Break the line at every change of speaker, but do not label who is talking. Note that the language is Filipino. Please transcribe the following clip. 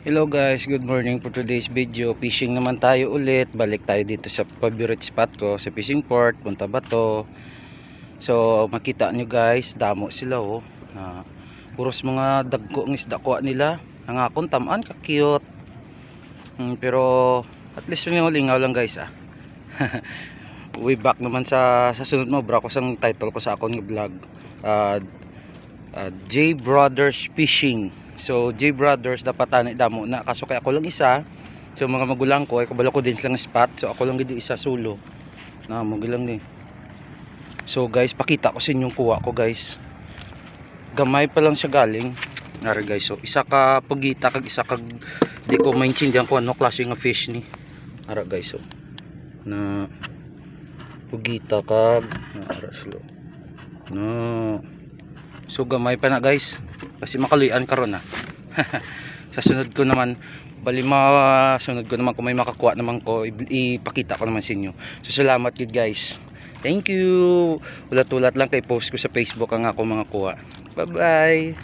Hello guys, good morning. For today's video, fishing naman tayo ulit. Balik tayo dito sa favorite spot ko, sa fishing port, Punta Bato. So makita nyo guys, damo sila oh. Puros mga dagko ng isda kuha nila. Ang akong tamaan ka cute. Pero at least yung lingaw lang guys ah. Way back naman sa sunod mo bro, kusang title ko sa akong vlog. J Brothers Fishing. So J Brothers dapat tani damo na kaso kay ako lang isa. So mga magulang ko ay kabalo ko din silang spot. So ako lang gid isa solo. Na mo gilang ni. So guys, pakita ko sa inyo kuha ko guys. Gamay pa lang siya galing. Nara guys, so isa ka pugita kag isa kag di ko maintindihan kung ano klase nga fish ni. Nara guys, so na pugita kag nara silo. No. So gamay pa na guys. Kasi makaluyan karon na. Sa sunod ko naman sunod ko naman kung may makakuha naman ko ipakita ko naman sa inyo. So salamat gid guys. Thank you. Ulat-ulat lang kay post ko sa Facebook ang ako mga kuha. Bye bye.